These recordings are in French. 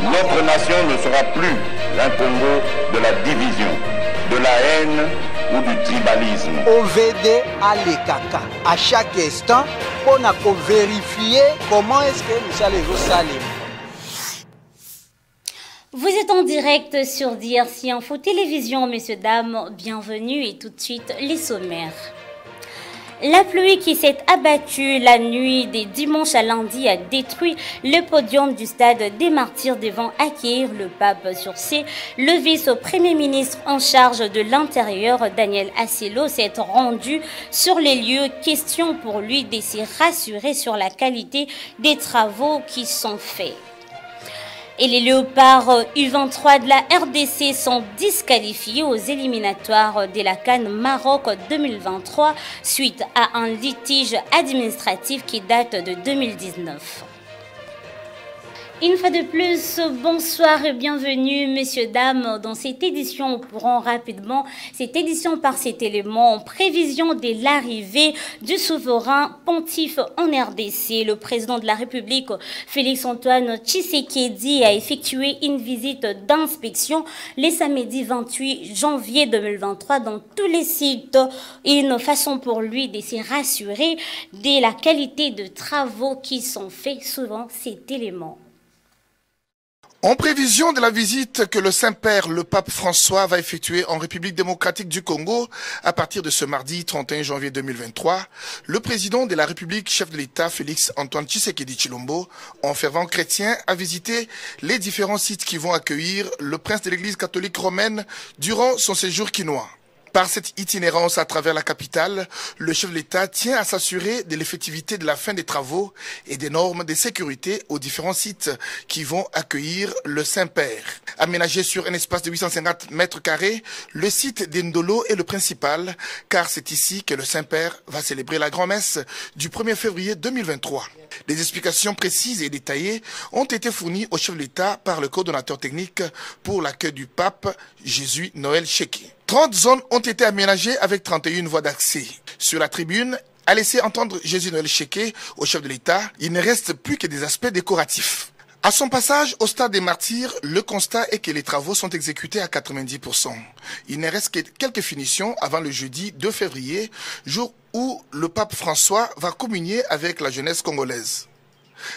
Notre nation ne sera plus un Congo de la division, de la haine ou du tribalisme. OVD a les caca à chaque instant pour vérifier comment est-ce que nous allons salir. Vous êtes en direct sur DRC Info Télévision, messieurs, dames, bienvenue et tout de suite les sommaires. La pluie qui s'est abattue la nuit des dimanche à lundi a détruit le podium du stade des Martyrs devant accueillir le pape sur C. Le vice-premier ministre en charge de l'Intérieur, Daniel Asilo, s'est rendu sur les lieux. Question pour lui de se rassurer sur la qualité des travaux qui sont faits. Et les léopards U23 de la RDC sont disqualifiés aux éliminatoires de la CAN Maroc 2023 suite à un litige administratif qui date de 2019. Une fois de plus, bonsoir et bienvenue, messieurs, dames, dans cette édition. On prend rapidement cette édition par cet élément en prévision de l'arrivée du souverain pontife en RDC. Le président de la République, Félix-Antoine Tshisekedi, a effectué une visite d'inspection le samedi 28 janvier 2023 dans tous les sites. Une façon pour lui de se rassurer de la qualité de travaux qui sont faits, souvent cet élément. En prévision de la visite que le Saint-Père, le pape François, va effectuer en République démocratique du Congo à partir de ce mardi 31 janvier 2023, le président de la République, chef de l'État, Félix-Antoine Tshisekedi Tshilombo, en fervent chrétien, a visité les différents sites qui vont accueillir le prince de l'Église catholique romaine durant son séjour quinois. Par cette itinérance à travers la capitale, le chef de l'État tient à s'assurer de l'effectivité de la fin des travaux et des normes de sécurité aux différents sites qui vont accueillir le Saint-Père. Aménagé sur un espace de 850 mètres carrés, le site d'Indolo est le principal, car c'est ici que le Saint-Père va célébrer la grand-messe du 1er février 2023. Des explications précises et détaillées ont été fournies au chef de l'État par le coordonnateur technique pour l'accueil du pape, Jésus Noël Cheke. 30 zones ont été aménagées avec 31 voies d'accès. Sur la tribune, à laisser entendre Jésus Noël Cheke au chef de l'État, il ne reste plus que des aspects décoratifs. À son passage au stade des Martyrs, le constat est que les travaux sont exécutés à 90%. Il ne reste que quelques finitions avant le jeudi 2 février, jour où le pape François va communier avec la jeunesse congolaise.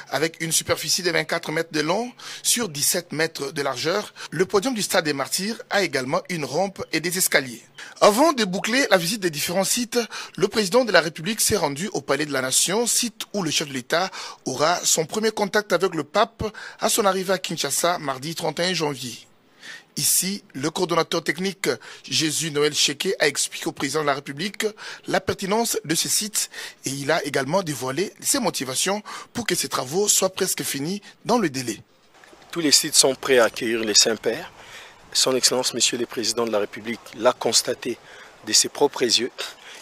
Avec une superficie de 24 mètres de long sur 17 mètres de largeur, le podium du stade des Martyrs a également une rampe et des escaliers. Avant de boucler la visite des différents sites, le président de la République s'est rendu au Palais de la Nation, site où le chef de l'État aura son premier contact avec le pape à son arrivée à Kinshasa mardi 31 janvier. Ici, le coordonnateur technique Jésus Noël Cheke a expliqué au président de la République la pertinence de ces sites et il a également dévoilé ses motivations pour que ces travaux soient presque finis dans le délai. Tous les sites sont prêts à accueillir les Saint-Pères. Son Excellence, Monsieur le Président de la République, l'a constaté de ses propres yeux.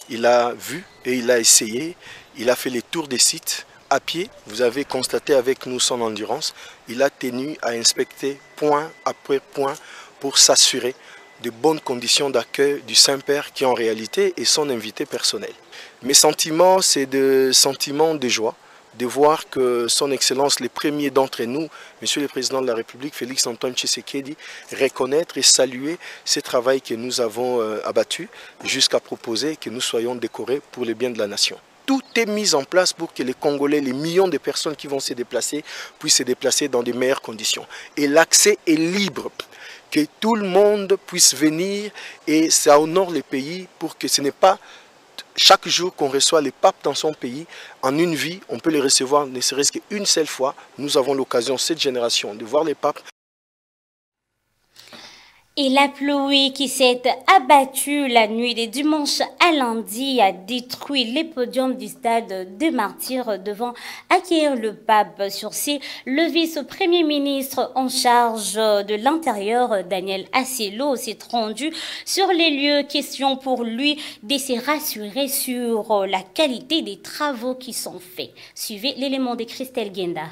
Il a vu et il a essayé. Il a fait les tours des sites à pied. Vous avez constaté avec nous son endurance. Il a tenu à inspecter point après point pour s'assurer de bonnes conditions d'accueil du Saint-Père qui en réalité est son invité personnel. Mes sentiments, c'est des sentiments de joie, de voir que son Excellence, les premiers d'entre nous, Monsieur le Président de la République, Félix-Antoine Tshisekedi, reconnaître et saluer ce travail que nous avons abattu jusqu'à proposer que nous soyons décorés pour le bien de la nation. Tout est mis en place pour que les Congolais, les millions de personnes qui vont se déplacer, puissent se déplacer dans de meilleures conditions. Et l'accès est libre. Que tout le monde puisse venir et ça honore le pays pour que ce n'est pas chaque jour qu'on reçoit les papes dans son pays. En une vie, on peut les recevoir ne serait-ce qu'une seule fois. Nous avons l'occasion, cette génération, de voir les papes. Et la pluie qui s'est abattue la nuit des dimanche à lundi a détruit les podiums du stade des Martyrs devant accueillir le pape. Sur ce, le vice-premier ministre en charge de l'Intérieur, Daniel Asilo, s'est rendu sur les lieux. Question pour lui de se rassurer sur la qualité des travaux qui sont faits. Suivez l'élément de Christelle Guenda.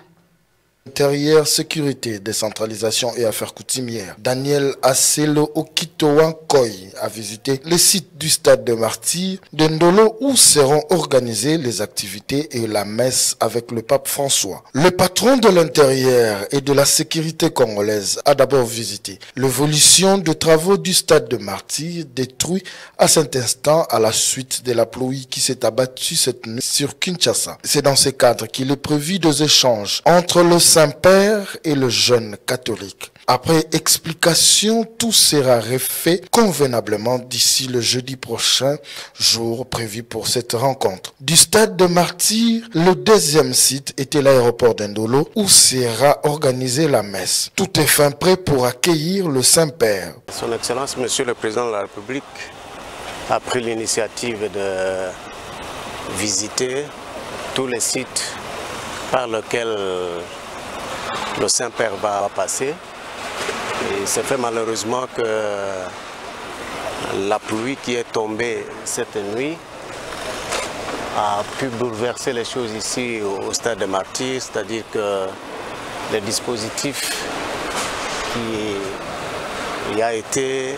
Intérieur, sécurité, décentralisation et affaires coutumières. Daniel Aselo Okitowan Koy a visité le site du stade de Martyrs de Ndolo où seront organisées les activités et la messe avec le pape François. Le patron de l'intérieur et de la sécurité congolaise a d'abord visité l'évolution des travaux du stade de Martyrs détruit à cet instant à la suite de la pluie qui s'est abattue cette nuit sur Kinshasa. C'est dans ce cadre qu'il est prévu des échanges entre le Saint-Père et le jeune catholique. Après explication, tout sera refait convenablement d'ici le jeudi prochain, jour prévu pour cette rencontre. Du stade de Martyrs, le deuxième site était l'aéroport d'Ndolo où sera organisée la messe. Tout est fin prêt pour accueillir le Saint-Père. Son Excellence, Monsieur le Président de la République, a pris l'initiative de visiter tous les sites par lesquels le Saint-Père va passer. Et c'est fait malheureusement que la pluie qui est tombée cette nuit a pu bouleverser les choses ici au stade de Martyrs, c'est-à-dire que le dispositif qui a été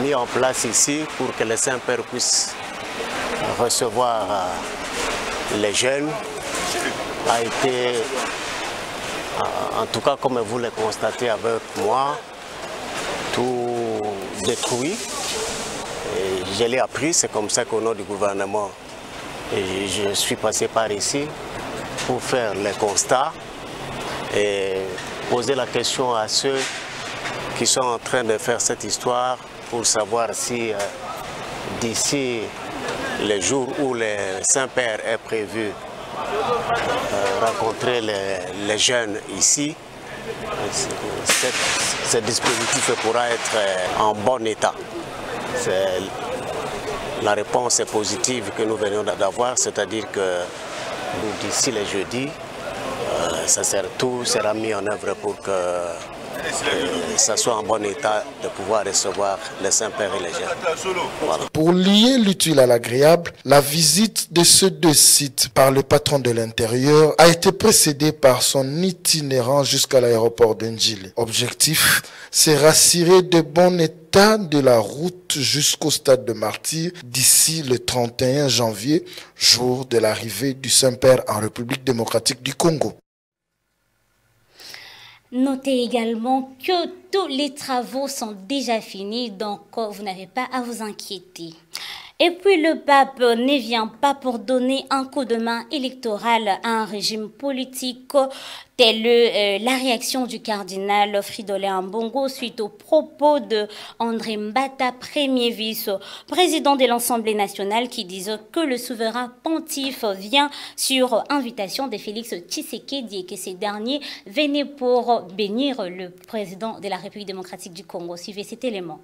mis en place ici pour que le Saint-Père puisse recevoir les jeunes a été, en tout cas comme vous le constatez avec moi, tout détruit. Et je l'ai appris, c'est comme ça qu'au nom du gouvernement, et je suis passé par ici pour faire le constat et poser la question à ceux qui sont en train de faire cette histoire pour savoir si d'ici le jour où le Saint-Père est prévu rencontrer les jeunes ici, ce dispositif pourra être en bon état. La réponse est positive que nous venons d'avoir, c'est-à-dire que d'ici le jeudi, tout sera mis en œuvre pour que ça soit en bon état de pouvoir recevoir les Saint-Père et les jeunes. Voilà. Pour lier l'utile à l'agréable, la visite de ces deux sites par le patron de l'intérieur a été précédée par son itinérant jusqu'à l'aéroport d'Ndjili. Objectif, c'est rassurer de bon état de la route jusqu'au stade de Martyrs d'ici le 31 janvier, jour de l'arrivée du Saint-Père en République démocratique du Congo. Notez également que tous les travaux sont déjà finis, donc vous n'avez pas à vous inquiéter. Et puis le pape ne vient pas pour donner un coup de main électoral à un régime politique, telle la réaction du cardinal Fridolin Ambongo suite aux propos de André Mbata, premier vice-président de l'Assemblée nationale, qui disent que le souverain pontife vient sur invitation de Félix Tshisekedi et que ces derniers venaient pour bénir le président de la République démocratique du Congo. Suivez cet élément.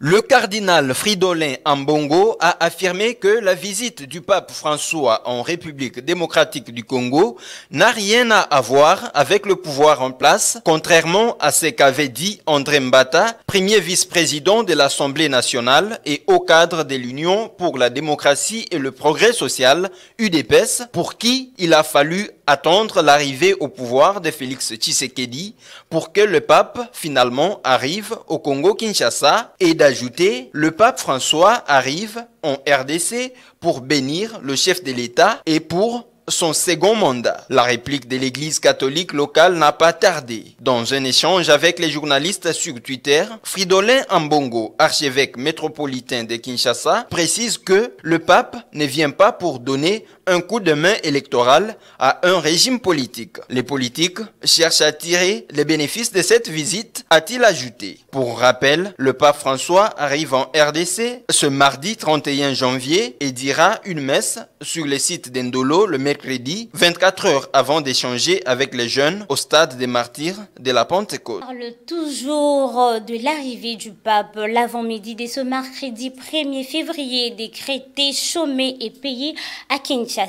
Le cardinal Fridolin Ambongo a affirmé que la visite du pape François en République démocratique du Congo n'a rien à voir avec le pouvoir en place, contrairement à ce qu'avait dit André Mbata, premier vice-président de l'Assemblée nationale et haut cadre de l'Union pour la démocratie et le progrès social, UDPS, pour qui il a fallu attendre l'arrivée au pouvoir de Félix Tshisekedi pour que le pape finalement arrive au Congo-Kinshasa et d'ajouter, le pape François arrive en RDC pour bénir le chef de l'État et pour son second mandat. La réplique de l'Église catholique locale n'a pas tardé. Dans un échange avec les journalistes sur Twitter, Fridolin Ambongo, archevêque métropolitain de Kinshasa, précise que le pape ne vient pas pour donner un coup de main électoral à un régime politique. Les politiques cherchent à tirer les bénéfices de cette visite, a-t-il ajouté. Pour rappel, le pape François arrive en RDC ce mardi 31 janvier et dira une messe sur le site d'Ndolo le mercredi, 24 heures avant d'échanger avec les jeunes au stade des martyrs de la Pentecôte. On parle toujours de l'arrivée du pape l'avant-midi de ce mercredi 1er février, décrété, chômé et payé à Kinshasa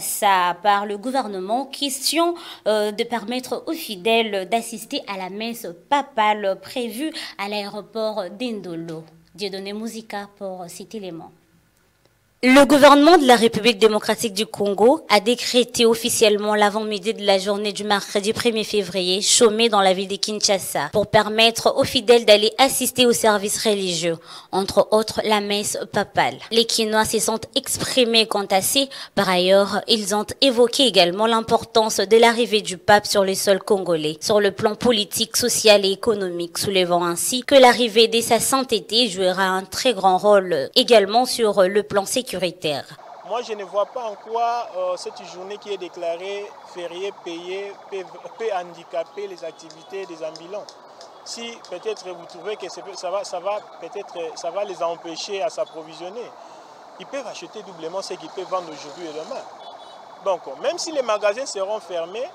par le gouvernement, question de permettre aux fidèles d'assister à la messe papale prévue à l'aéroport d'Ndolo. Dieudonné Musica pour cet élément. Le gouvernement de la République démocratique du Congo a décrété officiellement l'avant-midi de la journée du mercredi 1er février chômé dans la ville de Kinshasa pour permettre aux fidèles d'aller assister aux services religieux, entre autres la messe papale. Les Kinois se sont exprimés quant à ces. Par ailleurs, ils ont évoqué également l'importance de l'arrivée du pape sur le sol congolais, sur le plan politique, social et économique, soulevant ainsi que l'arrivée de sa sainteté jouera un très grand rôle également sur le plan sécuritaire. Moi, je ne vois pas en quoi cette journée qui est déclarée fériée, payée, peut handicaper les activités des ambulants. Si peut-être vous trouvez que ça va les empêcher à s'approvisionner, ils peuvent acheter doublement ce qu'ils peuvent vendre aujourd'hui et demain. Donc, même si les magasins seront fermés,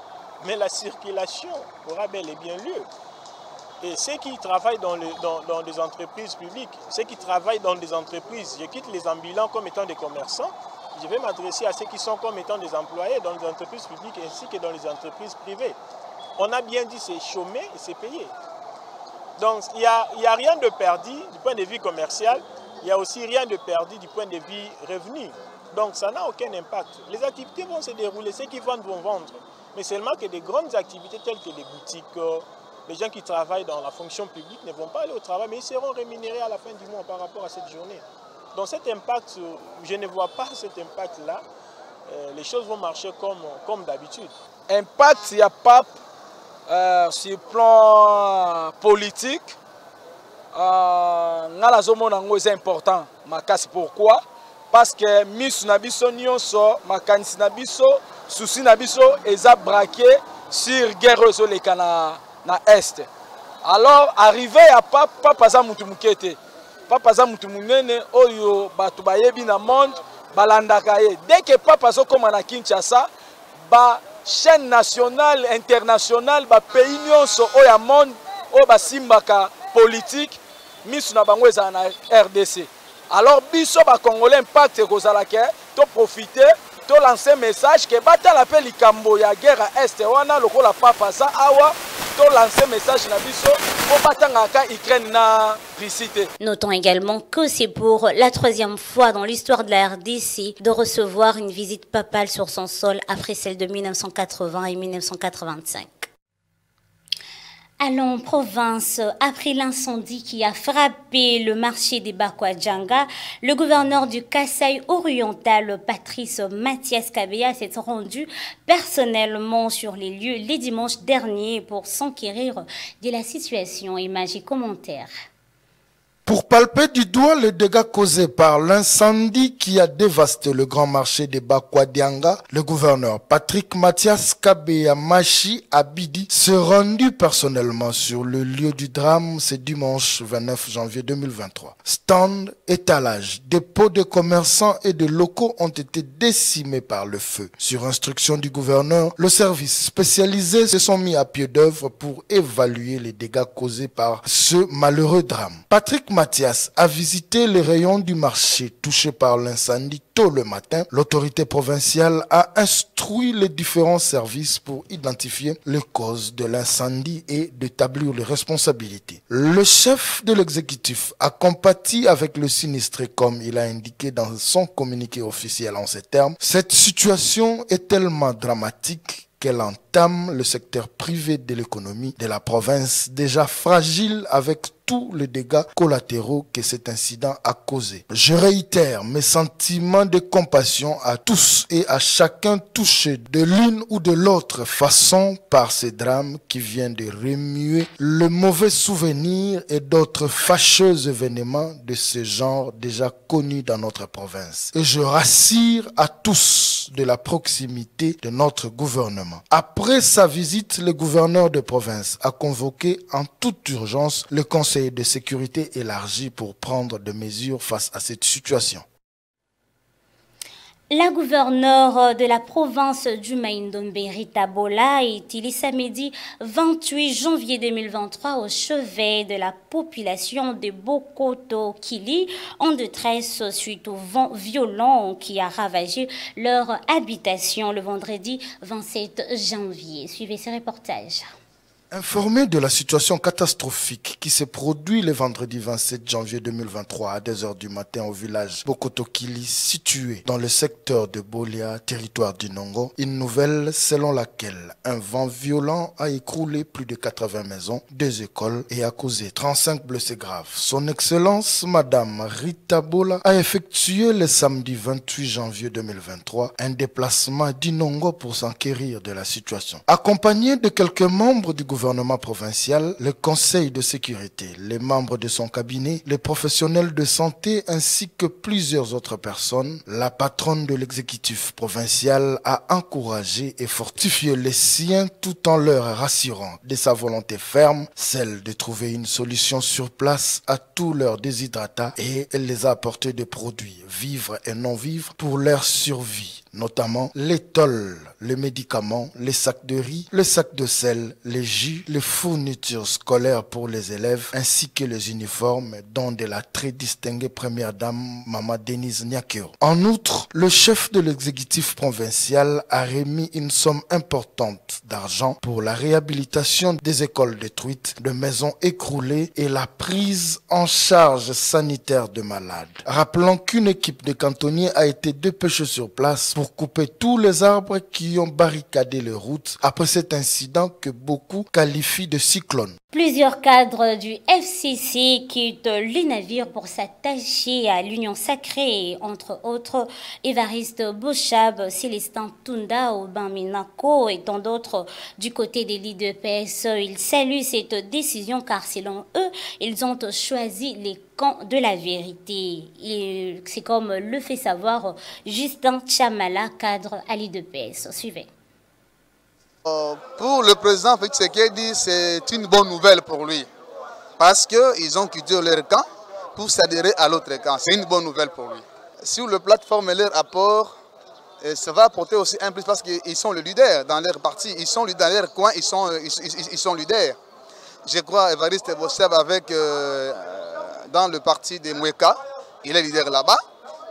mais la circulation aura bel et bien lieu. Et ceux qui travaillent dans des entreprises publiques, ceux qui travaillent dans des entreprises, je quitte les ambulants comme étant des commerçants, je vais m'adresser à ceux qui sont comme étant des employés dans les entreprises publiques ainsi que dans les entreprises privées. On a bien dit c'est chômer et c'est payé. Donc il n'y a rien de perdu du point de vue commercial, il n'y a aussi rien de perdu du point de vue revenu. Donc ça n'a aucun impact. Les activités vont se dérouler, ceux qui vendent vont vendre. Mais seulement que des grandes activités telles que les boutiques, les gens qui travaillent dans la fonction publique ne vont pas aller au travail, mais ils seront rémunérés à la fin du mois par rapport à cette journée. Donc cet impact, je ne vois pas cet impact-là. Les choses vont marcher comme d'habitude. Impact, il n'y a pas sur le plan politique. C'est important. Pourquoi? Parce que Miss Nabiso Nyonso, Makanisi Nabiso, Souci Nabiso, ils ont braqué sur guerre les Canada. Na est. Alors arrivé à papa za mutu mukete. Papa za mutu munene oyo batu bayebi na monde balandaka ye. Dès que papa zo koma na Kinshasa, ba chaîne nationale, internationale, ba pays nyonso oya monde o ba simbaka politique misu na bango eza na RDC. Alors biso ba congolais impact kozalaka to profiter to lancer message que bata l'appel likambo ya guerre à est wana lokola papa za awa. Notons également que c'est pour la 3e fois dans l'histoire de la RDC de recevoir une visite papale sur son sol après celle de 1980 et 1985. Allons en province, après l'incendie qui a frappé le marché des Bakwadjanga, le gouverneur du Kasaï oriental, Patrice Mathias Kabeya, s'est rendu personnellement sur les lieux les dimanches derniers pour s'enquérir de la situation. Images et commentaires. Pour palper du doigt les dégâts causés par l'incendie qui a dévasté le grand marché de Bakwadjanga, le gouverneur Patrick Mathias Kabeya Machi Abidi s'est rendu personnellement sur le lieu du drame ce dimanche 29 janvier 2023. Stands, étalages, dépôts de commerçants et de locaux ont été décimés par le feu. Sur instruction du gouverneur, le service spécialisé se sont mis à pied d'œuvre pour évaluer les dégâts causés par ce malheureux drame. Patrick Mathias a visité les rayons du marché touchés par l'incendie tôt le matin. L'autorité provinciale a instruit les différents services pour identifier les causes de l'incendie et d'établir les responsabilités. Le chef de l'exécutif a compati avec le sinistré comme il a indiqué dans son communiqué officiel en ces termes. Cette situation est tellement dramatique qu'elle entame le secteur privé de l'économie de la province déjà fragile avec tous les dégâts collatéraux que cet incident a causés. Je réitère mes sentiments de compassion à tous et à chacun touché de l'une ou de l'autre façon par ces drames qui viennent de remuer le mauvais souvenir et d'autres fâcheux événements de ce genre déjà connus dans notre province. Et je rassure à tous de la proximité de notre gouvernement. Après sa visite, le gouverneur de province a convoqué en toute urgence le conseil de sécurité élargi pour prendre des mesures face à cette situation. La gouverneure de la province du Maïndombe, Rita Bola, est il samedi 28 janvier 2023 au chevet de la population de Bokoto-Kili en détresse suite au vent violent qui a ravagé leur habitation le vendredi 27 janvier. Suivez ce reportage. Informé de la situation catastrophique qui s'est produite le vendredi 27 janvier 2023 à 2 h du matin au village Bokotokili situé dans le secteur de Bolia, territoire du Nongo, une nouvelle selon laquelle un vent violent a écroulé plus de 80 maisons, 2 écoles et a causé 35 blessés graves. Son Excellence Madame Rita Bola a effectué le samedi 28 janvier 2023 un déplacement du Nongo pour s'enquérir de la situation. Accompagné de quelques membres du gouvernement provincial, le conseil de sécurité, les membres de son cabinet, les professionnels de santé ainsi que plusieurs autres personnes, la patronne de l'exécutif provincial a encouragé et fortifié les siens tout en leur rassurant de sa volonté ferme, celle de trouver une solution sur place à tous leurs déshydratats, et elle les a apporté des produits, vivres et non vivres, pour leur survie, notamment les tôles, les médicaments, les sacs de riz, les sacs de sel, les jus, les fournitures scolaires pour les élèves, ainsi que les uniformes, dont de la très distinguée première dame Mama Denise Nyakeo. En outre, le chef de l'exécutif provincial a remis une somme importante d'argent pour la réhabilitation des écoles détruites, de maisons écroulées et la prise en charge sanitaire de malades. Rappelons qu'une équipe de cantonniers a été dépêchée sur place pour couper tous les arbres qui ont barricadé les routes après cet incident que beaucoup qualifient de cyclone. Plusieurs cadres du FCC quittent le navire pour s'attacher à l'Union sacrée, entre autres Évariste Bochab, Célestin Tunda, Aubin Minako et tant d'autres du côté des l'IDPS. Ils saluent cette décision car selon eux, ils ont choisi les camps de la vérité. C'est comme le fait savoir Justin Chamala, cadre à l'IDPS. Suivez. Pour le président Félix Tshisekedi, c'est une bonne nouvelle pour lui. Parce qu'ils ont quitté leur camp pour s'adhérer à l'autre camp. C'est une bonne nouvelle pour lui. Sur le plateforme et leur apport, ça va apporter aussi un plus parce qu'ils sont les leaders dans leur parti. Ils sont dans leur coin, ils sont leaders. Je crois Évariste Bochab avec dans le parti de Mweka, il est leader là-bas.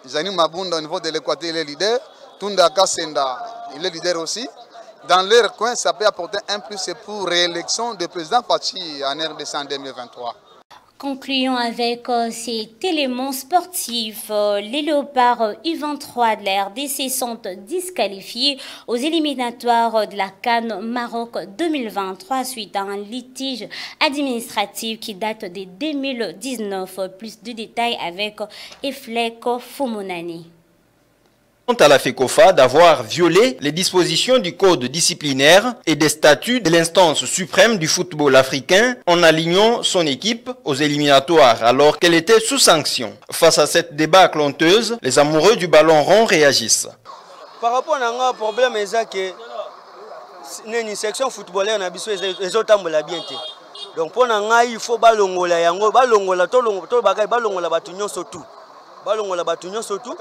Zani Mabunda au niveau de l'Équateur, il est leader. Tunda Kasenda, il est leader aussi. Dans leur coin, ça peut apporter un plus pour réélection du président Fachi en RDC en 2023. Concluons avec cet élément sportif. Les léopards U23 de la RDC sont disqualifiés aux éliminatoires de la CAN Maroc 2023 suite à un litige administratif qui date de 2019. Plus de détails avec Eflek Fumunani. Quant à la FECOFA d'avoir violé les dispositions du code disciplinaire et des statuts de l'instance suprême du football africain en alignant son équipe aux éliminatoires alors qu'elle était sous sanction. Face à cette débâcle honteuse, les amoureux du ballon rond réagissent. Par rapport à un problème, c'est que une section footballaire n'a pas bien. Donc pour nous, il faut balongola yango balongola to bagay balongola batunyo surtout. Balongola batunyo surtout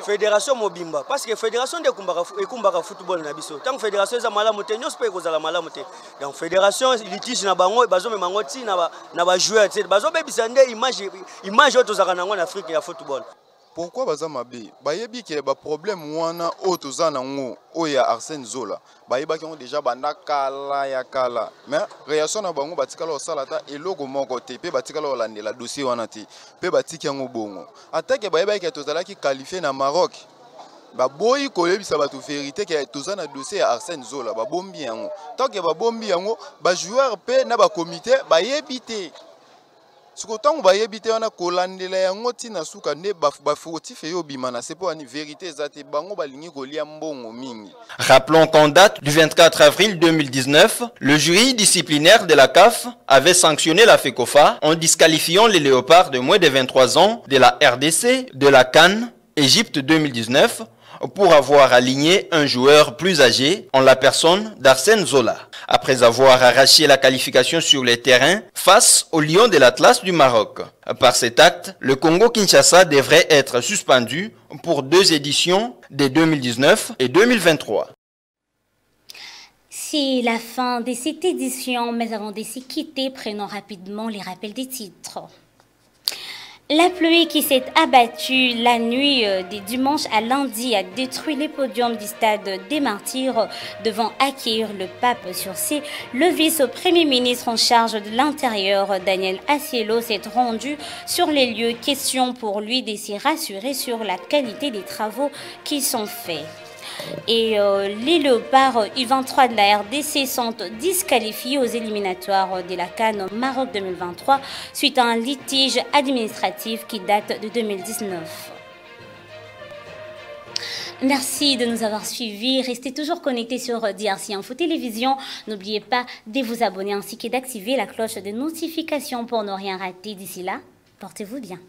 fédération mobimba parce que fédération de kumbaka football na biso tant fédération za malamu te nyos pe kozala malamu te donc fédération litige na bango bazo memango ti na ba joueur te bazo bebisa nde image oto zaka nango na Afrique ya football. Pourquoi baza mabe bayebi ke ba problème wana oto za nango oya Arsène Zola bayeba ki on déjà banda kala ya kala mais réaction na bango batikala osala ta eloko moko te pe batikala olandela dossier wana te pe batiki yango bongo attaque bayeba ki tozala ki qualifié na Maroc ba boyi kolebisa bato vérité ke toza na dossier ya Arsène Zola ba bombi yango tant que ba bombi yango ba joueur pe na ba comité bayebi te. Rappelons qu'en date du 24 avril 2019, le jury disciplinaire de la CAF avait sanctionné la FECOFA en disqualifiant les léopards de moins de 23 ans de la RDC, de la CAN, Égypte 2019, pour avoir aligné un joueur plus âgé en la personne d'Arsène Zola, après avoir arraché la qualification sur les terrains face aux Lions de l'Atlas du Maroc. Par cet acte, le Congo-Kinshasa devrait être suspendu pour 2 éditions de 2019 et 2023. C'est la fin de cette édition, mais avant de se quitter, prenons rapidement les rappels des titres. La pluie qui s'est abattue la nuit des dimanche à lundi a détruit les podiums du stade des Martyrs devant accueillir le pape sur C. Le vice-premier ministre en charge de l'Intérieur, Daniel Acielo, s'est rendu sur les lieux. Question pour lui de s'y rassurer sur la qualité des travaux qui sont faits. Et les Léopards U23 de la RDC sont disqualifiés aux éliminatoires de la CAN Maroc 2023 suite à un litige administratif qui date de 2019. Merci de nous avoir suivis. Restez toujours connectés sur DRC Info Télévision. N'oubliez pas de vous abonner ainsi que d'activer la cloche de notification pour ne rien rater. D'ici là, portez-vous bien.